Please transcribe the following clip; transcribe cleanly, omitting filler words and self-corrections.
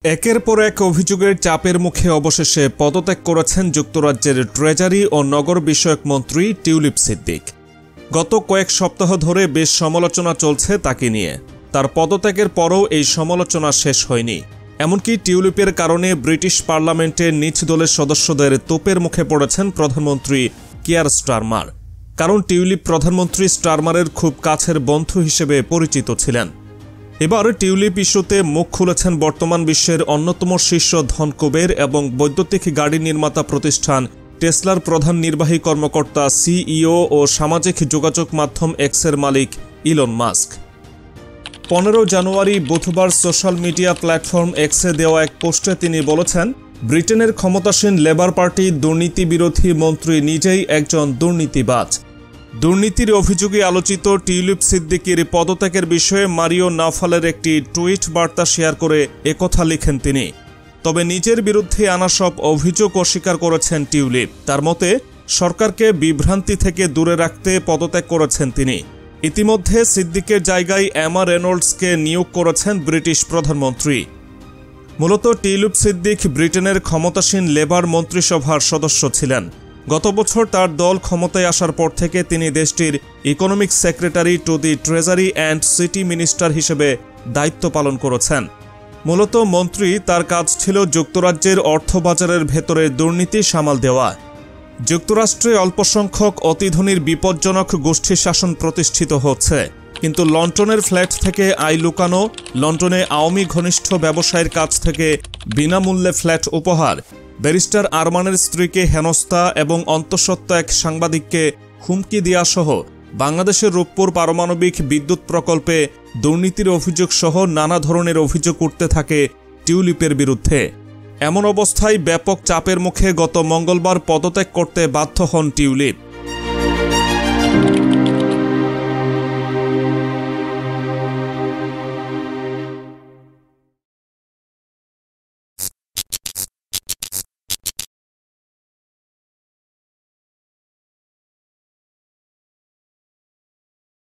একের পর এক অভিযোগের চাপের মুখে অবশেষে পদত্যাগ করেছেন যুক্তরাজ্যের ট্রেজারি ও নগর বিষয়ক মন্ত্রী টিউলিপ সিদ্দিক। গত কয়েক সপ্তাহ ধরে বেশ সমালোচনা চলছে তাকে নিয়ে। তার পদত্যাগের পরও এই সমালোচনা শেষ হয়নি। এমনকি টিউলিপের কারণে ব্রিটিশ পার্লামেন্টে নিজ দলের সদস্যদের তোপের মুখে পড়েছেন প্রধানমন্ত্রী কিয়ার স্টারমার। কারণ টিউলিপ প্রধানমন্ত্রী স্টারমারের খুব কাছের বন্ধু হিসেবে পরিচিত ছিলেন। এবার টিউলিপ ইস্যুতে মুখ খুলেছেন বর্তমান বিশ্বের অন্যতম শীর্ষ ধনকুবের এবং বৈদ্যুতিক গাড়ি নির্মাতা প্রতিষ্ঠান টেসলার প্রধান নির্বাহী কর্মকর্তা সিইও ও সামাজিক যোগাযোগ মাধ্যম এক্সের মালিক ইলন মাস্ক। 15 জানুয়ারি বুধবার সোশ্যাল মিডিয়া প্ল্যাটফর্ম এক্সে দেওয়া এক পোস্টে তিনি বলেছেন, ব্রিটেনের ক্ষমতাসীন লেবার পার্টি দুর্নীতি বিরোধী মন্ত্রী নিজেই একজন দুর্নীতিবাজ। দুর্নীতির অভিযোগে আলোচিত টিউলিপ সিদ্দিকির পদত্যাগের বিষয়ে মারিও নাফালের একটি টুইট বার্তা শেয়ার করে একথা লিখেন তিনি। তবে নিজের বিরুদ্ধে আনা সব অভিযোগ অস্বীকার করেছেন টিউলিপ। তার মতে সরকারকে বিভ্রান্তি থেকে দূরে রাখতে পদত্যাগ করেছেন তিনি। ইতিমধ্যে সিদ্দিকের জায়গায় এমা রেনল্ডসকে নিয়োগ করেছেন ব্রিটিশ প্রধানমন্ত্রী। মূলত টিউলিপ সিদ্দিক ব্রিটেনের ক্ষমতাসীন লেবার মন্ত্রিসভার সদস্য ছিলেন। গত বছর তার দল ক্ষমতায় আসার পর থেকে তিনি দেশটির economic secretary to the treasury and city minister হিসেবে দায়িত্ব পালন করেছেন। মূলত মন্ত্রী তার কাজ ছিল যুক্তরাজ্যের অর্থবাজারের ভেতরে দুর্নীতি সামাল দেওয়া। যুক্তরাষ্ট্রে অল্পসংখ্যক অতিধনীর বিপজ্জনক গোষ্ঠী শাসন প্রতিষ্ঠিত হচ্ছে, কিন্তু লন্ডনের ফ্ল্যাট থেকে আয় লুকানো, লন্ডনে আওয়ামী ঘনিষ্ঠ ব্যবসায়ীর কাছ থেকে বিনামূল্যে ফ্ল্যাট উপহার, ব্যারিস্টার আরমানের স্ত্রীকে হেনস্থা এবং অন্তঃসত্ত্বা এক সাংবাদিককে হুমকি দেওয়া সহ বাংলাদেশের রূপপুর পারমাণবিক বিদ্যুৎ প্রকল্পে দুর্নীতির অভিযোগ সহ নানা ধরনের অভিযোগ উঠতে থাকে টিউলিপের বিরুদ্ধে। এমন অবস্থায় ব্যাপক চাপের মুখে গত মঙ্গলবার পদত্যাগ করতে বাধ্য হন টিউলিপ।